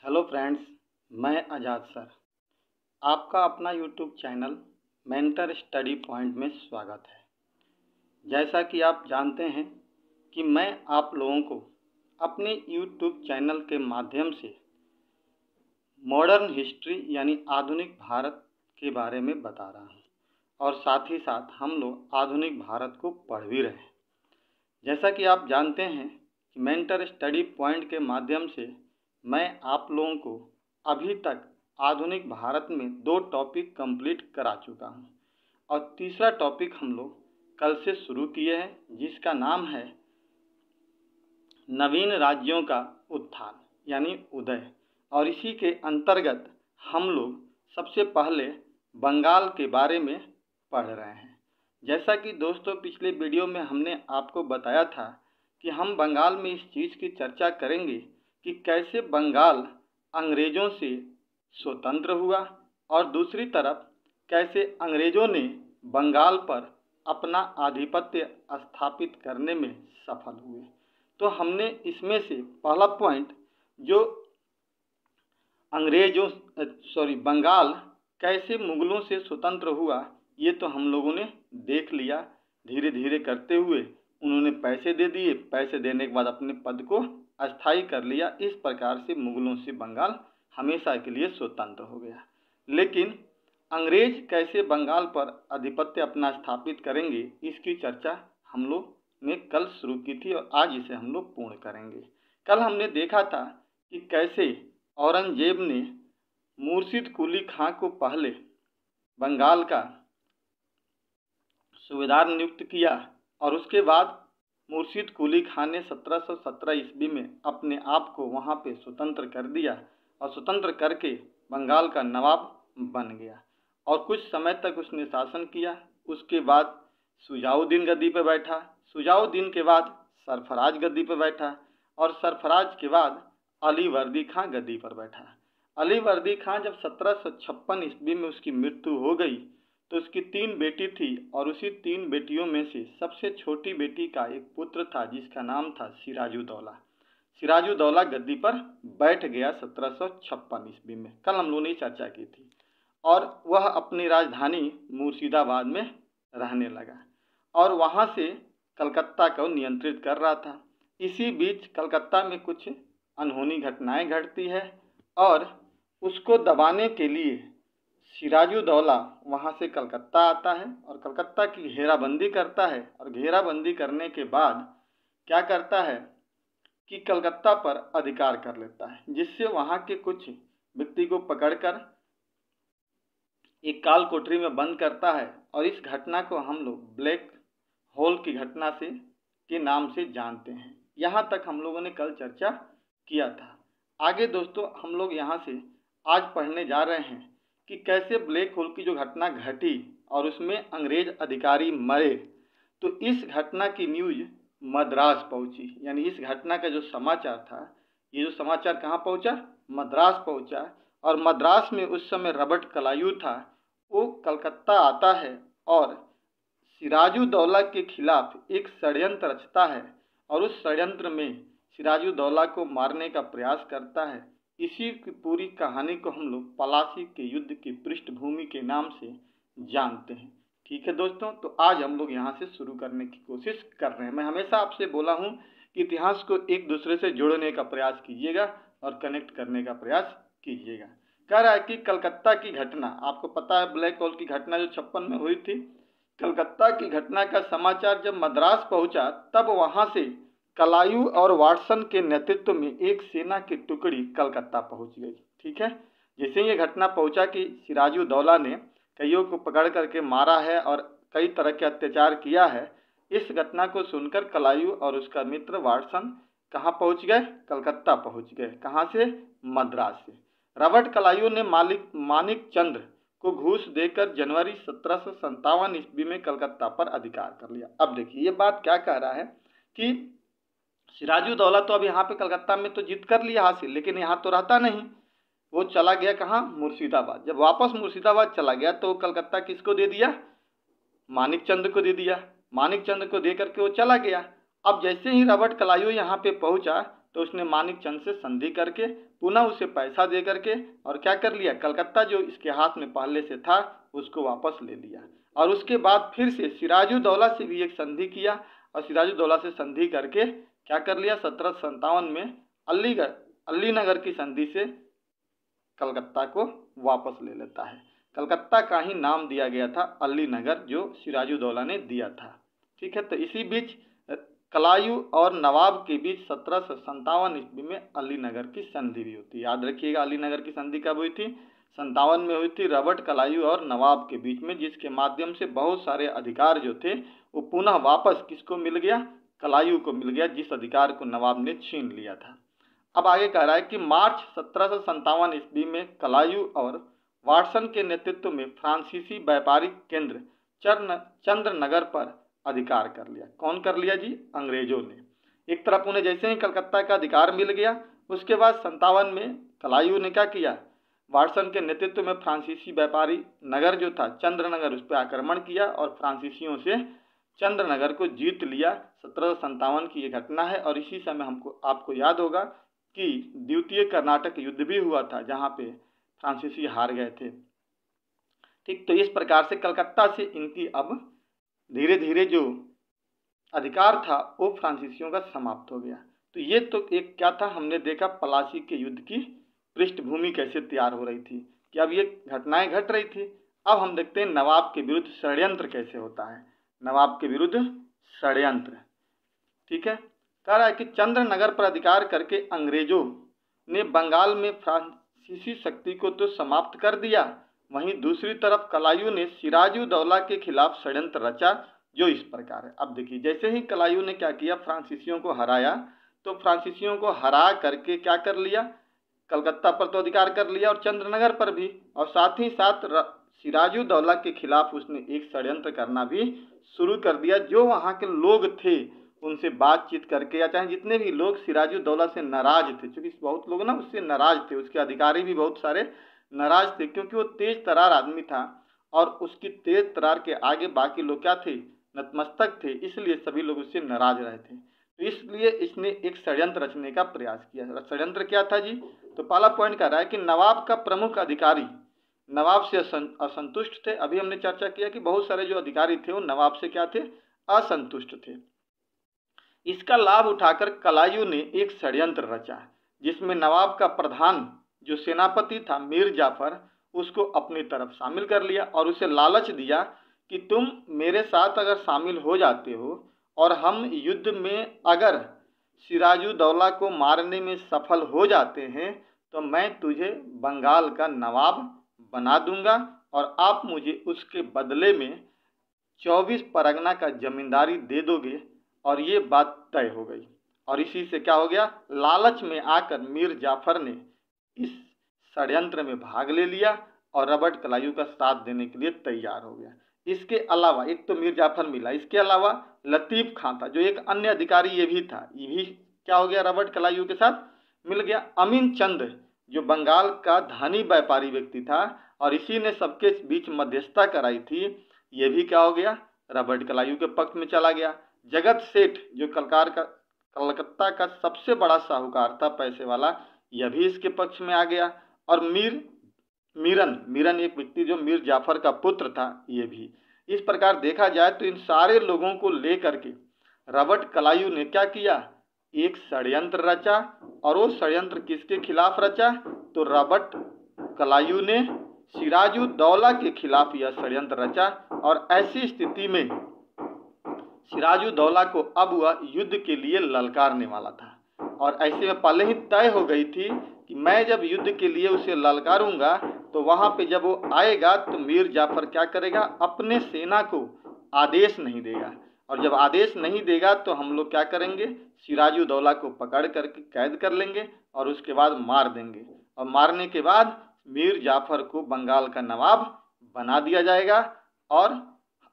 Hello friends, मैं आज़ाद sir. आपका अपना YouTube channel mentor study point में स्वागत है। जैसा कि आप जानते हैं कि मैं आप लोगों को अपने यूट्यूब चैनल के माध्यम से मॉडर्न हिस्ट्री यानी आधुनिक भारत के बारे में बता रहा हूँ और साथ ही साथ हम लोग आधुनिक भारत को पढ़ भी रहे हैं। जैसा कि आप जानते हैं कि मेंटर स्टडी पॉइंट के माध्यम से मैं आप लोगों को अभी तक आधुनिक भारत में 2 टॉपिक कंप्लीट करा चुका हूं और तीसरा टॉपिक हम लोग कल से शुरू किए हैं, जिसका नाम है नवीन राज्यों का उत्थान यानी उदय। और इसी के अंतर्गत हम लोग सबसे पहले बंगाल के बारे में पढ़ रहे हैं। जैसा कि दोस्तों पिछले वीडियो में हमने आपको बताया था कि हम बंगाल में इस चीज़ की चर्चा करेंगे कि कैसे बंगाल अंग्रेज़ों से स्वतंत्र हुआ और दूसरी तरफ कैसे अंग्रेज़ों ने बंगाल पर अपना आधिपत्य स्थापित करने में सफल हुए। तो हमने इसमें से पहला पॉइंट जो बंगाल कैसे मुगलों से स्वतंत्र हुआ, ये तो हम लोगों ने देख लिया। धीरे धीरे करते हुए उन्होंने पैसे दे दिए, पैसे देने के बाद अपने पद को अस्थायी कर लिया। इस प्रकार से मुगलों से बंगाल हमेशा के लिए स्वतंत्र हो गया। लेकिन अंग्रेज कैसे बंगाल पर आधिपत्य अपना स्थापित करेंगे, इसकी चर्चा हम लोग ने कल शुरू की थी और आज इसे हम लोग पूर्ण करेंगे। कल हमने देखा था कि कैसे औरंगजेब ने मुर्शिद कुली खां को पहले बंगाल का सूबेदार नियुक्त किया और उसके बाद मुर्शिद कुली खान ने 1717 ईस्वी में अपने आप को वहाँ पे स्वतंत्र कर दिया और स्वतंत्र करके बंगाल का नवाब बन गया और कुछ समय तक उसने शासन किया। उसके बाद शुजाउद्दीन गद्दी पर बैठा, शुजाउद्दीन के बाद सरफराज गद्दी पर बैठा और सरफराज के बाद अली वर्दी खां गद्दी पर बैठा। अली वर्दी खां जब 1756 ईस्वी में उसकी मृत्यु हो गई तो उसकी 3 बेटी थी और उसी 3 बेटियों में से सबसे छोटी बेटी का एक पुत्र था जिसका नाम था सिराजुद्दौला। सिराजुद्दौला गद्दी पर बैठ गया 1756 ईस्वी में। कल हम लोगों ने चर्चा की थी और वह अपनी राजधानी मुर्शिदाबाद में रहने लगा और वहाँ से कलकत्ता को नियंत्रित कर रहा था। इसी बीच कलकत्ता में कुछ अनहोनी घटनाएं घटती है और उसको दबाने के लिए सिराजुद्दौला वहाँ से कलकत्ता आता है और कलकत्ता की घेराबंदी करता है और घेराबंदी करने के बाद क्या करता है कि कलकत्ता पर अधिकार कर लेता है, जिससे वहाँ के कुछ व्यक्ति को पकड़कर एक काल कोठरी में बंद करता है और इस घटना को हम लोग ब्लैक होल की घटना के नाम से जानते हैं। यहाँ तक हम लोगों ने कल चर्चा किया था। आगे दोस्तों हम लोग यहाँ से आज पढ़ने जा रहे हैं कि कैसे ब्लैक होल की जो घटना घटी और उसमें अंग्रेज अधिकारी मरे। तो इस घटना की न्यूज़ मद्रास पहुंची, यानी इस घटना का जो समाचार था, ये जो समाचार कहाँ पहुंचा? मद्रास पहुंचा। और मद्रास में उस समय रॉबर्ट क्लाइव था, वो कलकत्ता आता है और सिराजुद्दौला के खिलाफ एक षड्यंत्र रचता है और उस षड्यंत्र में सिराजुद्दौला को मारने का प्रयास करता है। इसी की पूरी कहानी को हम लोग पलासी के युद्ध की पृष्ठभूमि के नाम से जानते हैं। ठीक है दोस्तों, तो आज हम लोग यहाँ से शुरू करने की कोशिश कर रहे हैं। मैं हमेशा आपसे बोला हूँ कि इतिहास को एक दूसरे से जोड़ने का प्रयास कीजिएगा और कनेक्ट करने का प्रयास कीजिएगा। कह रहा है कि कलकत्ता की घटना, आपको पता है ब्लैक होल की घटना जो 56 में हुई थी। कलकत्ता की घटना का समाचार जब मद्रास पहुंचा तब वहां से क्लाइव और वाटसन के नेतृत्व में एक सेना की टुकड़ी कलकत्ता पहुंच गई। ठीक है, जैसे ये घटना पहुंचा कि सिराजुद्दौला ने कईयों को पकड़ करके मारा है और कई तरह के अत्याचार किया है, इस घटना को सुनकर क्लाइव और उसका मित्र वाटसन कहाँ पहुंच गए? कलकत्ता पहुंच गए। कहाँ से? मद्रास से। रॉबर्ट क्लाइव ने मानिक चंद्र को घूस देकर जनवरी 1757 ईस्वी में कलकत्ता पर अधिकार कर लिया। अब देखिए ये बात क्या कह रहा है कि सिराजुद्दौला तो अब यहाँ पे कलकत्ता में तो जीत कर लिया हासिल, लेकिन यहाँ तो रहता नहीं। वो चला गया कहाँ? मुर्शिदाबाद। जब वापस मुर्शिदाबाद चला गया तो कलकत्ता किसको दे दिया? मानिक चंद्र को दे दिया। मानिक चंद्र को दे करके वो चला गया। अब जैसे ही रॉबर्ट क्लाइव यहाँ पे पहुँचा तो उसने मानिकचंद से संधि करके पुनः उसे पैसा दे करके और क्या कर लिया, कलकत्ता जो इसके हाथ में पहले से था उसको वापस ले लिया। और उसके बाद फिर से सिराजुद्दौला से भी एक संधि किया और सिराजुद्दौला से संधि करके क्या कर लिया, 1757 में अलीनगर की संधि से कलकत्ता को वापस ले लेता है। कलकत्ता का ही नाम दिया गया था अलीनगर, जो सिराजुद्दौला ने दिया था। ठीक है, तो इसी बीच कलायू और नवाब के बीच 1757 ईस्वी में अलीनगर की संधि भी होती है। याद रखिएगा, अलीनगर की संधि कब हुई थी, 57 में हुई थी, रॉबर्ट कलायू और नवाब के बीच में, जिसके माध्यम से बहुत सारे अधिकार जो थे वो पुनः वापस किसको मिल गया, कलायू को मिल गया, जिस अधिकार को नवाब ने छीन लिया था। अब आगे कह रहा है कि मार्च 1757 ईस्वी में कलायू और वाटसन के नेतृत्व में फ्रांसीसी व्यापारिक केंद्र चंद्रनगर पर अधिकार कर लिया। कौन कर लिया जी, अंग्रेजों ने। एक तरफ उन्हें जैसे ही कलकत्ता का अधिकार मिल गया, उसके बाद 57 में कलायू ने क्या किया, वाटसन के नेतृत्व में फ्रांसीसी व्यापारी नगर जो था चंद्रनगर, उस पर आक्रमण किया और फ्रांसीसियों से चंद्रनगर को जीत लिया। 1757 की ये घटना है। और इसी समय आपको याद होगा कि द्वितीय कर्नाटक युद्ध भी हुआ था, जहाँ पे फ्रांसीसी हार गए थे। ठीक, तो इस प्रकार से कलकत्ता से इनकी अब धीरे धीरे जो अधिकार था वो फ्रांसीसियों का समाप्त हो गया। तो ये तो एक क्या था, हमने देखा पलासी के युद्ध की पृष्ठभूमि कैसे तैयार हो रही थी, कि अब ये घटनाएं घट रही थी। अब हम देखते हैं नवाब के विरुद्ध षड्यंत्र कैसे होता है। नवाब के विरुद्ध षड्यंत्र, ठीक है, कह रहा है कि चंद्रनगर पर अधिकार करके अंग्रेजों ने बंगाल में फ्रांसीसी शक्ति को तो समाप्त कर दिया, वहीं दूसरी तरफ कलायू ने सिराजुद्दौला के खिलाफ षड्यंत्र रचा, जो इस प्रकार है। अब देखिए, जैसे ही कलायू ने क्या किया, फ्रांसीसियों को हराया, तो फ्रांसीसियों को हरा करके क्या कर लिया, कलकत्ता पर तो अधिकार कर लिया और चंद्रनगर पर भी, और साथ ही साथ सिराजुद्दौला के खिलाफ उसने एक षड्यंत्र करना भी शुरू कर दिया। जो वहाँ के लोग थे उनसे बातचीत करके, या चाहे जितने भी लोग सिराजुद्दौला से नाराज थे, क्योंकि बहुत लोग ना उससे नाराज थे, उसके अधिकारी भी बहुत सारे नाराज थे, क्योंकि वो तेज तरार आदमी था और उसकी तेज तरार के आगे बाकी लोग क्या थे, नतमस्तक थे, इसलिए सभी लोग उससे नाराज रहे थे। तो इसलिए इसने एक षड्यंत्र रचने का प्रयास किया। षड्यंत्र क्या था जी, तो पहला पॉइंट कह रहा है कि नवाब का प्रमुख अधिकारी नवाब से असंतुष्ट थे। अभी हमने चर्चा किया कि बहुत सारे जो अधिकारी थे वो नवाब से क्या थे, असंतुष्ट थे। इसका लाभ उठाकर कलायू ने एक षड्यंत्र रचा, जिसमें नवाब का प्रधान जो सेनापति था मीर जाफर, उसको अपनी तरफ शामिल कर लिया और उसे लालच दिया कि तुम मेरे साथ अगर शामिल हो जाते हो और हम युद्ध में अगर सिराजुद्दौला को मारने में सफल हो जाते हैं तो मैं तुझे बंगाल का नवाब बना दूंगा और आप मुझे उसके बदले में 24 परगना का जमींदारी दे दोगे। और ये बात तय हो गई। और इसी से क्या हो गया, लालच में आकर मीर जाफर ने इस षड्यंत्र में भाग ले लिया और रॉबर्ट कलायू का साथ देने के लिए तैयार हो गया। इसके अलावा एक तो मीर जाफर मिला, इसके अलावा लतीफ़ खां था जो एक अन्य अधिकारी, ये भी था, ये भी क्या हो गया, रॉबर्ट कलायू के साथ मिल गया। अमीन चंद जो बंगाल का धनी व्यापारी व्यक्ति था और इसी ने सबके बीच मध्यस्थता कराई थी, ये भी क्या हो गया, रॉबर्ट कलायू के पक्ष में चला गया। जगत सेठ जो कलकत्ता का सबसे बड़ा साहूकार था, पैसे वाला, यह भी इसके पक्ष में आ गया। और मीरन एक व्यक्ति जो मीर जाफर का पुत्र था, ये भी। इस प्रकार देखा जाए तो इन सारे लोगों को लेकर के रॉबर्ट कलायू ने क्या किया, एक षड्यंत्र रचा। और वो षड्यंत्र किसके खिलाफ रचा, तो रॉबर्ट कलायू ने सिराजुद्दौला के खिलाफ यह षड्यंत्र रचा। और ऐसी स्थिति में सिराजुद्दौला को अब वह युद्ध के लिए ललकारने वाला था। और ऐसे में पहले ही तय हो गई थी कि मैं जब युद्ध के लिए उसे ललकारूंगा तो वहाँ पे जब वो आएगा तो मीर जाफर क्या करेगा, अपने सेना को आदेश नहीं देगा। और जब आदेश नहीं देगा तो हम लोग क्या करेंगे, सिराजुद्दौला को पकड़ करके कैद कर लेंगे और उसके बाद मार देंगे। और मारने के बाद मीर जाफर को बंगाल का नवाब बना दिया जाएगा। और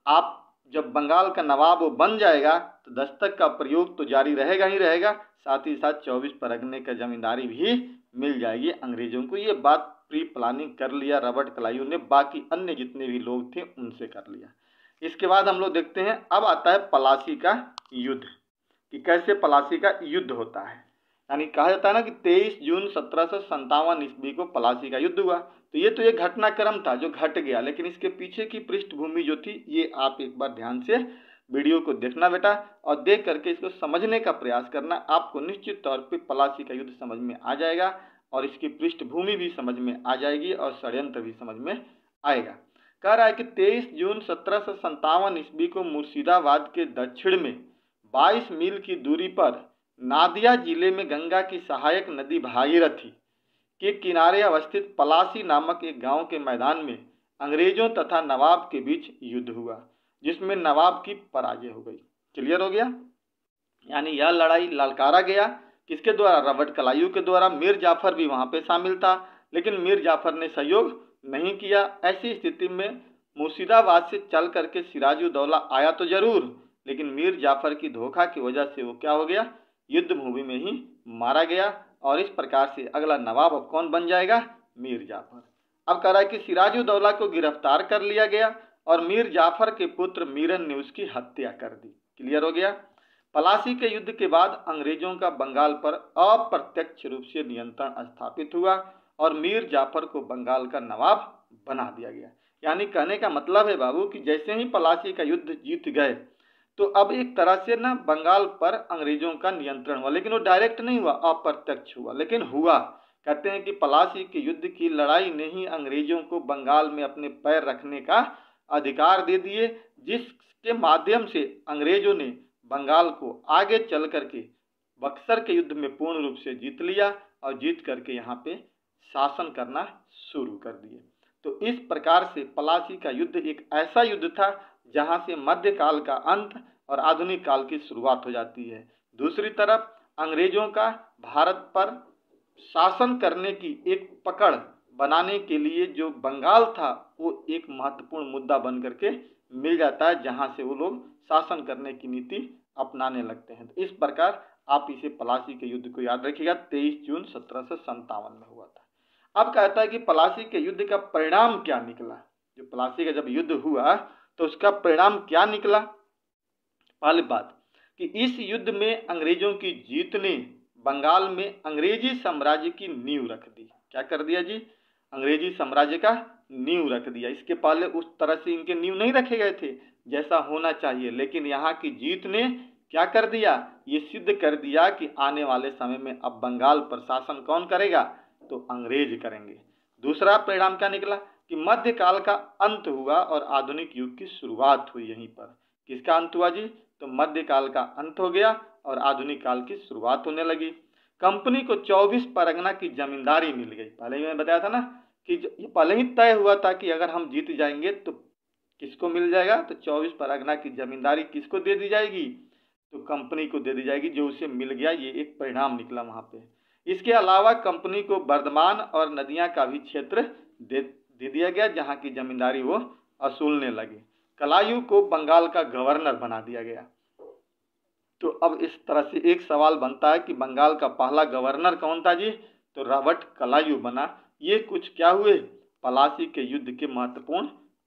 आप जब बंगाल का नवाब वो बन जाएगा तो दस्तक का प्रयोग तो जारी रहेगा ही रहेगा, साथ ही साथ 24 परगने का जमींदारी भी मिल जाएगी अंग्रेजों को। ये बात प्री प्लानिंग कर लिया रॉबर्ट कलायू ने, बाकी अन्य जितने भी लोग थे उनसे कर लिया। इसके बाद हम लोग देखते हैं, अब आता है पलासी का युद्ध, कि कैसे पलासी का युद्ध होता है। यानी कहा जाता है ना कि 23 जून 1757 ईस्वी को प्लासी का युद्ध हुआ। तो ये तो एक घटनाक्रम था जो घट गया, लेकिन इसके पीछे की पृष्ठभूमि जो थी ये आप एक बार ध्यान से वीडियो को देखना बेटा, और देख करके इसको समझने का प्रयास करना। आपको निश्चित तौर पे प्लासी का युद्ध समझ में आ जाएगा और इसकी पृष्ठभूमि भी समझ में आ जाएगी और षड्यंत्र भी समझ में आएगा। कह रहा है कि 23 जून 1757 ईस्वी को मुर्शिदाबाद के दक्षिण में 22 मील की दूरी पर नादिया जिले में गंगा की सहायक नदी भागीरथी के किनारे अवस्थित पलासी नामक एक गांव के मैदान में अंग्रेजों तथा नवाब के बीच युद्ध हुआ, जिसमें नवाब की पराजय हो गई। क्लियर हो गया? यानी यह लड़ाई ललकारा गया किसके द्वारा? रॉबर्ट क्लाइव के द्वारा। मीर जाफर भी वहां पे शामिल था, लेकिन मीर जाफर ने सहयोग नहीं किया। ऐसी स्थिति में मुर्शिदाबाद से चल करके सिराजुद्दौला आया तो जरूर, लेकिन मीर जाफर की धोखा की वजह से वो क्या हो गया? युद्ध भूमि में ही मारा गया। और इस प्रकार से अगला नवाब अब कौन बन जाएगा? मीर जाफर। अब कह रहा है कि सिराजुद्दौला को गिरफ्तार कर लिया गया और मीर जाफर के पुत्र मीरन ने उसकी हत्या कर दी। क्लियर हो गया? पलासी के युद्ध के बाद अंग्रेजों का बंगाल पर अप्रत्यक्ष रूप से नियंत्रण स्थापित हुआ और मीर जाफर को बंगाल का नवाब बना दिया गया। यानी कहने का मतलब है बाबू कि जैसे ही पलासी का युद्ध जीत गए तो अब एक तरह से ना बंगाल पर अंग्रेजों का नियंत्रण हुआ, लेकिन वो डायरेक्ट नहीं हुआ, अप्रत्यक्ष हुआ, लेकिन हुआ। कहते हैं कि पलासी के युद्ध की लड़ाई ने ही अंग्रेजों को बंगाल में अपने पैर रखने का अधिकार दे दिए, जिसके माध्यम से अंग्रेजों ने बंगाल को आगे चल करके बक्सर के युद्ध में पूर्ण रूप से जीत लिया और जीत करके यहाँ पे शासन करना शुरू कर दिए। तो इस प्रकार से पलासी का युद्ध एक ऐसा युद्ध था जहाँ से मध्यकाल का अंत और आधुनिक काल की शुरुआत हो जाती है। दूसरी तरफ अंग्रेजों का भारत पर शासन करने की एक पकड़ बनाने के लिए जो बंगाल था वो एक महत्वपूर्ण मुद्दा बन करके मिल जाता है, जहाँ से वो लोग शासन करने की नीति अपनाने लगते हैं। तो इस प्रकार आप इसे पलासी के युद्ध को याद रखिएगा, 23 जून 1757 में हुआ था। अब कहता है कि पलासी के युद्ध का परिणाम क्या निकला। जो पलासी का जब युद्ध हुआ तो उसका परिणाम क्या निकला? पहली बात कि इस युद्ध में अंग्रेजों की जीत ने बंगाल में अंग्रेजी साम्राज्य की नींव रख दी। क्या कर दिया जी? अंग्रेजी साम्राज्य का नींव रख दिया। इसके पहले उस तरह से इनके नींव नहीं रखे गए थे जैसा होना चाहिए, लेकिन यहाँ की जीत ने क्या कर दिया? ये सिद्ध कर दिया कि आने वाले समय में अब बंगाल पर शासन कौन करेगा? तो अंग्रेज करेंगे। दूसरा परिणाम क्या निकला कि मध्यकाल का अंत हुआ और आधुनिक युग की शुरुआत हुई। यहीं पर किसका अंत हुआ जी? तो मध्यकाल का अंत हो गया और आधुनिक काल की शुरुआत होने लगी। कंपनी को 24 परगना की जमींदारी मिल गई। पहले ही मैंने बताया था ना कि ये पहले ही तय हुआ था कि अगर हम जीत जाएंगे तो किसको मिल जाएगा? तो 24 परगना की जमींदारी किसको दे दी जाएगी? तो कंपनी को दे दी जाएगी, जो उसे मिल गया। ये एक परिणाम निकला वहां पे। इसके अलावा कंपनी को बर्धमान और नदियां का भी क्षेत्र दे दिया गया, जहां की जमींदारी वो असूलने लगे। क्लाइव को बंगाल का गवर्नर बना दिया गया। तो अब इस तरह से एक सवाल बनता है कि बंगाल का पहला गवर्नर कौन था जी? तो रॉबर्ट क्लाइव बना। ये कुछ क्या हुए? पलासी के युद्ध के महत्वपूर्ण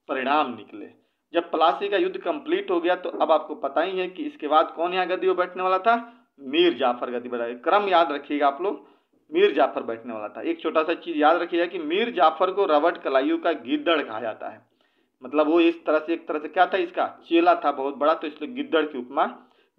परिणाम निकले। जब पलासी का युद्ध कंप्लीट हो गया तो अब आपको पता ही है कि इसके बाद कौन यहाँ गद्दी पर बैठने वाला था? मीर जाफर गद्दी पर बैठा। क्रम याद रखिएगा आप लोग, मीर जाफर बैठने वाला था। एक छोटा सा चीज याद रखिएगा कि मीर जाफर को रॉबर्ट क्लाइव का गिद्दड़ कहा जाता है। मतलब वो इस तरह से एक तरह से क्या था? इसका चेला था बहुत बड़ा, तो इसलिए गिद्दड़ की उपमा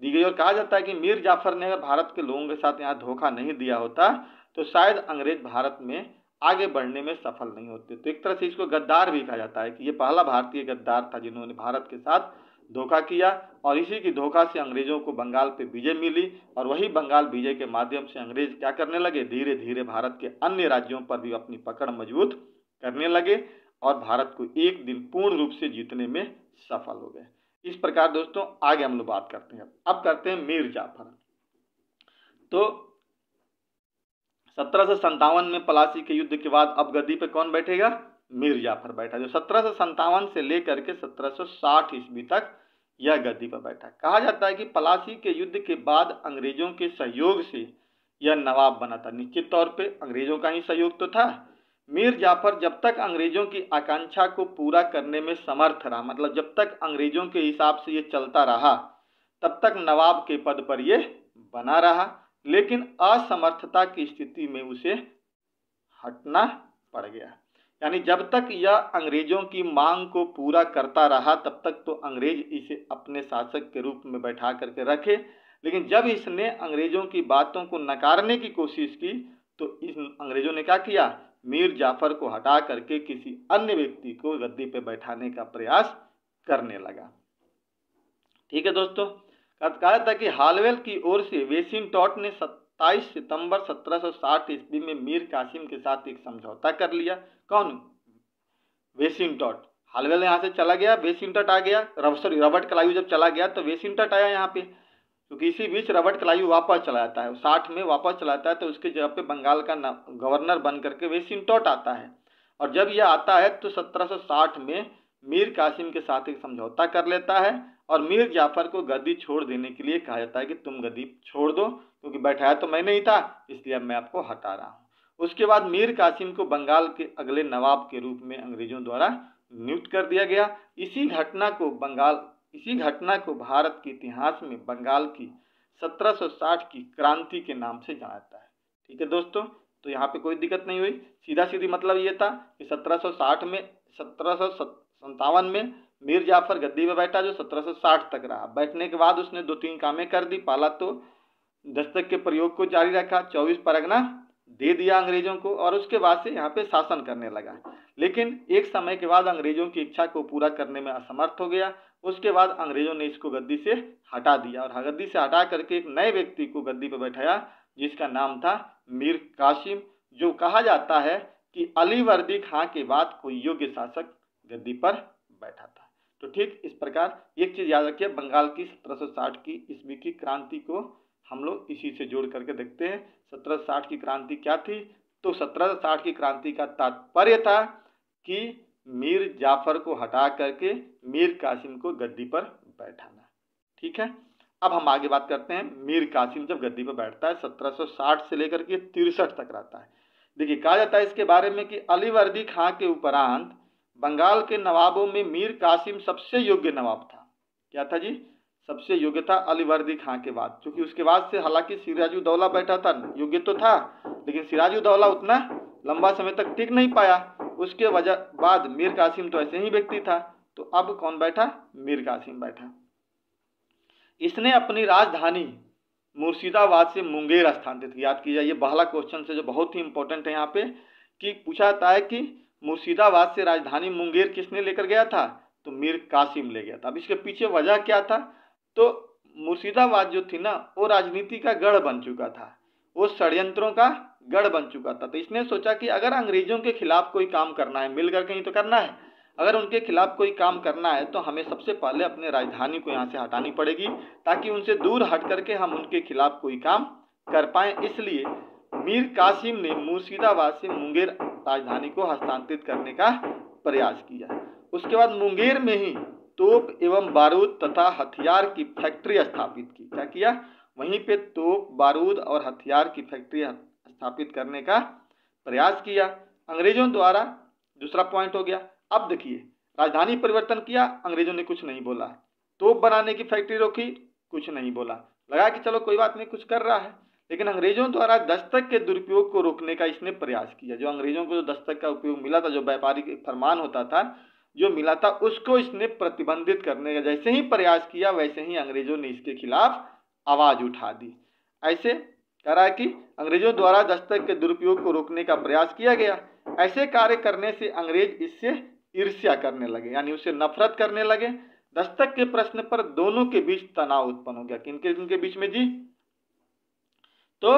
दी गई। और कहा जाता है कि मीर जाफर ने अगर भारत के लोगों के साथ यहाँ धोखा नहीं दिया होता तो शायद अंग्रेज भारत में आगे बढ़ने में सफल नहीं होते। तो एक तरह से इसको गद्दार भी कहा जाता है कि ये पहला भारतीय गद्दार था जिन्होंने भारत के साथ धोखा किया, और इसी की धोखा से अंग्रेजों को बंगाल पे विजय मिली। और वही बंगाल विजय के माध्यम से अंग्रेज क्या करने लगे? धीरे धीरे भारत के अन्य राज्यों पर भी अपनी पकड़ मजबूत करने लगे और भारत को एक दिन पूर्ण रूप से जीतने में सफल हो गए। इस प्रकार दोस्तों आगे हम लोग बात करते हैं। अब करते हैं मीर जाफर। तो 1757 में पलासी के युद्ध के बाद अब गद्दी पे कौन बैठेगा? मीर जाफर बैठा, जो 1757 से लेकर के 1760 ईस्वी तक यह गद्दी पर बैठा। कहा जाता है कि पलासी के युद्ध के बाद अंग्रेजों के सहयोग से यह नवाब बना था। निश्चित तौर पे अंग्रेजों का ही सहयोग तो था। मीर जाफर जब तक अंग्रेजों की आकांक्षा को पूरा करने में समर्थ रहा, मतलब जब तक अंग्रेजों के हिसाब से ये चलता रहा, तब तक नवाब के पद पर ये बना रहा। लेकिन असमर्थता की स्थिति में उसे हटना पड़ गया। यानी जब तक यह अंग्रेजों की मांग को पूरा करता रहा तब तक तो अंग्रेज इसे अपने शासक के रूप में बैठा करके रखे, लेकिन जब इसने अंग्रेजों की बातों को नकारने की कोशिश की तो इस अंग्रेजों ने क्या किया, मीर जाफर को हटा करके किसी अन्य व्यक्ति को गद्दी पे बैठाने का प्रयास करने लगा। ठीक है दोस्तों, कहा था कि हालवेल की ओर से वेसिंटॉट ने 27 सितंबर 1760 ईस्वी में मीर कासिम के साथ एक समझौता कर लिया। कौन? वेसिंटॉट। हालवेल यहाँ से चला गया, वेसिंटॉट आ गया। रॉबर्ट क्लाइव जब चला गया तो वेसिंटॉट आया यहाँ पे, क्योंकि इसी बीच रॉबर्ट क्लाइव वापस चला जाता है, 60 में वापस चला जाता है, तो उसके जगह पे बंगाल का गवर्नर बन करके वेसिंटॉट आता है। और जब यह आता है तो 1760 में मीर कासिम के साथ एक समझौता कर लेता है और मीर जाफर को गद्दी छोड़ देने के लिए कहा जाता है कि तुम गद्दी छोड़ दो, क्योंकि बैठाया तो मैं नहीं था, इसलिए अब मैं आपको हटा रहा हूँ। उसके बाद मीर कासिम को बंगाल के अगले नवाब के रूप में अंग्रेजों द्वारा नियुक्त कर दिया गया। इसी घटना को भारत के इतिहास में बंगाल की 1760 की क्रांति के नाम से जाना जाता है। ठीक है दोस्तों, तो यहाँ पे कोई दिक्कत नहीं हुई। सीधा सीधी मतलब ये था कि 1757 में मीर जाफर गद्दी पे बैठा, जो 1760 तक रहा। बैठने के बाद उसने 2-3 कामें कर दी। पहला तो दस्तक के प्रयोग को जारी रखा, 24 परगना दे दिया अंग्रेजों को, और उसके बाद से यहाँ पे शासन करने लगा। लेकिन एक समय के बाद अंग्रेजों की इच्छा को पूरा करने में असमर्थ हो गया। उसके बाद अंग्रेजों ने इसको गद्दी से हटा दिया और गद्दी से हटा करके एक नए व्यक्ति को गद्दी पर बैठाया, जिसका नाम था मीर कासिम, जो कहा जाता है कि अली वर्दी खां के बाद कोई योग्य शासक गद्दी पर बैठा था। तो ठीक इस प्रकार एक चीज याद रखिए, बंगाल की 1760 की ईस्वी की क्रांति को हम लोग इसी से जोड़ करके देखते हैं। 1760 की क्रांति क्या थी? तो 1760 की क्रांति का तात्पर्य था कि मीर जाफर को हटा करके मीर कासिम को गद्दी पर बैठाना। ठीक है, अब हम आगे बात करते हैं। मीर कासिम जब गद्दी पर बैठता है 1760 से लेकर के 63 तक रहता है। देखिए, कहा जाता है इसके बारे में कि अली वर्दी खां के उपरांत बंगाल के नवाबों में मीर कासिम सबसे योग्य नवाब था। क्या था जी? सबसे योग्य था अली वर्दी खां के बाद, क्योंकि उसके बाद से हालांकि सिराजुद्दौला बैठा था, योग्य तो था, लेकिन सिराजुद्दौला उतना लंबा समय तक टिक नहीं पाया। उसके वजह बाद मीर कासिम तो ऐसे ही व्यक्ति था, तो अब कौन बैठा? मीर कासिम बैठा। इसने अपनी राजधानी मुर्शिदाबाद से मुंगेर स्थानांतरित, याद कीजिए ये पहला क्वेश्चन से जो बहुत ही इंपॉर्टेंट है यहाँ पे, कि पूछा जाता है कि मुर्शिदाबाद से राजधानी मुंगेर किसने लेकर गया था? तो मीर कासिम ले गया था। अब इसके पीछे वजह क्या था? तो मुर्शिदाबाद जो थी ना, वो राजनीति का गढ़ बन चुका था, वो षड्यंत्रों का गढ़ बन चुका था। तो इसने सोचा कि अगर अंग्रेजों के खिलाफ कोई काम करना है, मिलकर कहीं तो करना है, अगर उनके खिलाफ कोई काम करना है तो हमें सबसे पहले अपने राजधानी को यहाँ से हटानी पड़ेगी, ताकि उनसे दूर हट करके हम उनके खिलाफ कोई काम कर पाए। इसलिए मीर कासिम ने मुर्शिदाबाद से मुंगेर राजधानी को हस्तांतरित करने का प्रयास किया। उसके बाद मुंगेर में ही तोप एवं बारूद तथा हथियार की फैक्ट्री स्थापित की। क्या किया? वहीं पे तोप, बारूद और हथियार की फैक्ट्री स्थापित करने का प्रयास किया अंग्रेजों द्वारा। दूसरा पॉइंट हो गया। अब देखिए, राजधानी परिवर्तन किया, अंग्रेजों ने कुछ नहीं बोला। तोप बनाने की फैक्ट्री रोकी, कुछ नहीं बोला। लगा कि चलो कोई बात नहीं, कुछ कर रहा है। लेकिन अंग्रेजों द्वारा दस्तक के दुरुपयोग को रोकने का इसने प्रयास किया। जो अंग्रेजों को जो दस्तक का उपयोग मिला था, जो व्यापारिक फरमान होता था जो मिला था, उसको इसने प्रतिबंधित करने का जैसे ही प्रयास किया, वैसे ही अंग्रेजों ने इसके खिलाफ आवाज उठा दी। ऐसे कह रहा है कि अंग्रेजों द्वारा दस्तक के दुरुपयोग को रोकने का प्रयास किया गया। ऐसे कार्य करने से अंग्रेज इससे ईर्ष्या करने लगे, यानी उससे नफरत करने लगे। दस्तक के प्रश्न पर दोनों के बीच तनाव उत्पन्न हो गया। किनके बीच में जी? तो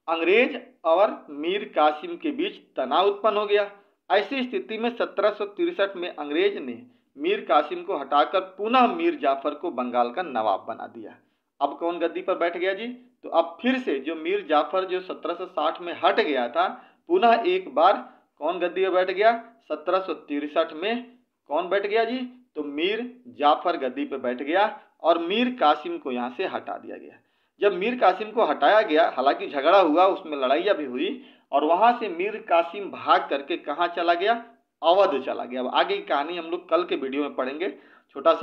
अंग्रेज और मीर कासिम के बीच तनाव उत्पन्न हो गया। ऐसी स्थिति में 1763 में अंग्रेज ने मीर कासिम को हटाकर पुनः मीर जाफर को बंगाल का नवाब बना दिया। अब कौन गद्दी पर बैठ गया जी? तो अब फिर से जो मीर जाफर जो 1760 में हट गया था, पुनः एक बार कौन गद्दी पर बैठ गया? 1763 में कौन बैठ गया जी? तो मीर जाफर गद्दी पर बैठ गया और मीर कासिम को यहाँ से हटा दिया गया। जब मीर कासिम को हटाया गया, हालांकि झगड़ा हुआ, उसमें लड़ाइयाँ भी हुई, और वहां से मीर कासिम भाग करके कहाँ चला गया? अवध चला गया। अब आगे की कहानी हम लोग कल के वीडियो में पढ़ेंगे। छोटा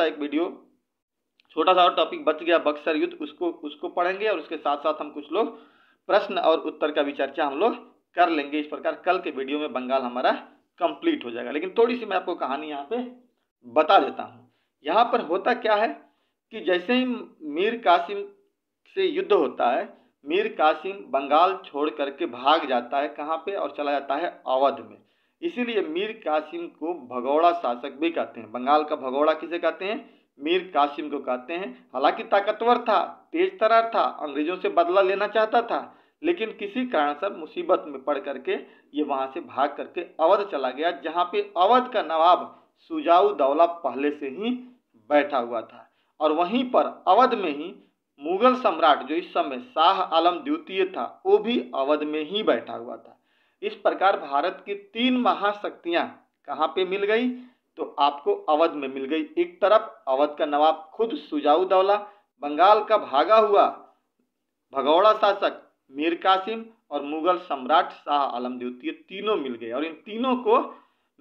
सा और टॉपिक बच गया, बक्सर युद्ध, उसको पढ़ेंगे, और उसके साथ साथ हम कुछ लोग प्रश्न और उत्तर का भी चर्चा हम लोग कर लेंगे। इस प्रकार कल के वीडियो में बंगाल हमारा कंप्लीट हो जाएगा। लेकिन थोड़ी सी मैं आपको कहानी यहाँ पे बता देता हूँ। यहाँ पर होता क्या है कि जैसे ही मीर कासिम से युद्ध होता है, मीर कासिम बंगाल छोड़ करके भाग जाता है कहाँ पे, और चला जाता है अवध में। इसीलिए मीर कासिम को भगौड़ा शासक भी कहते हैं। बंगाल का भगौड़ा किसे कहते हैं? मीर कासिम को कहते हैं। हालांकि ताकतवर था, तेज तर्रार था, अंग्रेजों से बदला लेना चाहता था, लेकिन किसी कारणवश मुसीबत में पड़ करके ये वहां से भाग करके अवध चला गया, जहाँ पे अवध का नवाब सुजाऊ दौला पहले से ही बैठा हुआ था। और वहीं पर अवध में ही मुगल सम्राट जो इस समय शाह आलम द्वितीय था, वो भी अवध में ही बैठा हुआ था। इस प्रकार भारत की 3 महाशक्तियां कहाँ पे मिल गई? तो आपको अवध में मिल गई। एक तरफ अवध का नवाब खुद सुजाऊ दौला, बंगाल का भागा हुआ भगौड़ा शासक मीर कासिम, और मुगल सम्राट शाह आलम द्वितीय, तीनों मिल गए। और इन तीनों को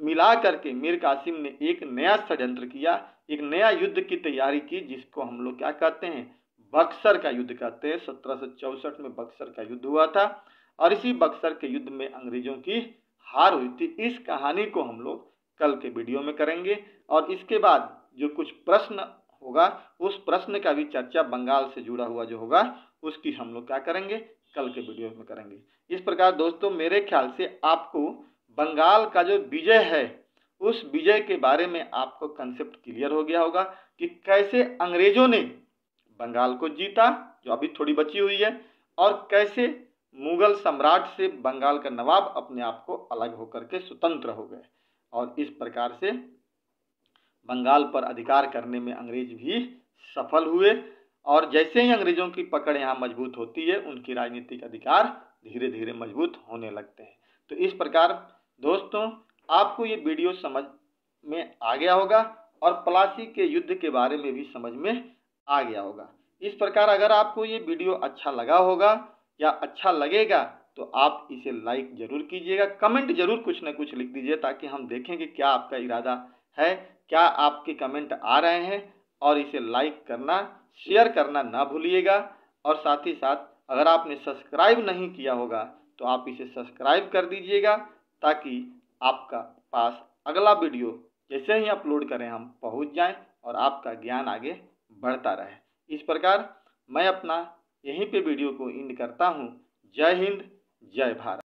मिला करके मीर कासिम ने एक नया षड्यंत्र किया, एक नया युद्ध की तैयारी की, जिसको हम लोग क्या कहते हैं? बक्सर का युद्ध कहते हैं। 1764 में बक्सर का युद्ध हुआ था, और इसी बक्सर के युद्ध में अंग्रेजों की हार हुई थी। इस कहानी को हम लोग कल के वीडियो में करेंगे, और इसके बाद जो कुछ प्रश्न होगा उस प्रश्न का भी चर्चा बंगाल से जुड़ा हुआ जो होगा उसकी हम लोग क्या करेंगे? कल के वीडियो में करेंगे। इस प्रकार दोस्तों मेरे ख्याल से आपको बंगाल का जो विजय है उस विजय के बारे में आपको कंसेप्ट क्लियर हो गया होगा कि कैसे अंग्रेजों ने बंगाल को जीता, जो अभी थोड़ी बची हुई है, और कैसे मुगल सम्राट से बंगाल का नवाब अपने आप को अलग होकर के स्वतंत्र हो गए, और इस प्रकार से बंगाल पर अधिकार करने में अंग्रेज भी सफल हुए। और जैसे ही अंग्रेजों की पकड़ यहाँ मजबूत होती है, उनकी राजनीतिक अधिकार धीरे धीरे मजबूत होने लगते हैं। तो इस प्रकार दोस्तों आपको ये वीडियो समझ में आ गया होगा, और प्लासी के युद्ध के बारे में भी समझ में आ गया होगा। इस प्रकार अगर आपको ये वीडियो अच्छा लगा होगा या अच्छा लगेगा तो आप इसे लाइक जरूर कीजिएगा, कमेंट जरूर कुछ ना कुछ लिख दीजिए, ताकि हम देखें कि क्या आपका इरादा है, क्या आपके कमेंट आ रहे हैं। और इसे लाइक करना, शेयर करना ना भूलिएगा। और साथ ही साथ अगर आपने सब्सक्राइब नहीं किया होगा तो आप इसे सब्सक्राइब कर दीजिएगा, ताकि आपका पास अगला वीडियो जैसे ही अपलोड करें हम पहुंच जाएं और आपका ज्ञान आगे बढ़ता रहे। इस प्रकार मैं अपना यहीं पे वीडियो को एंड करता हूं। जय हिंद, जय भारत।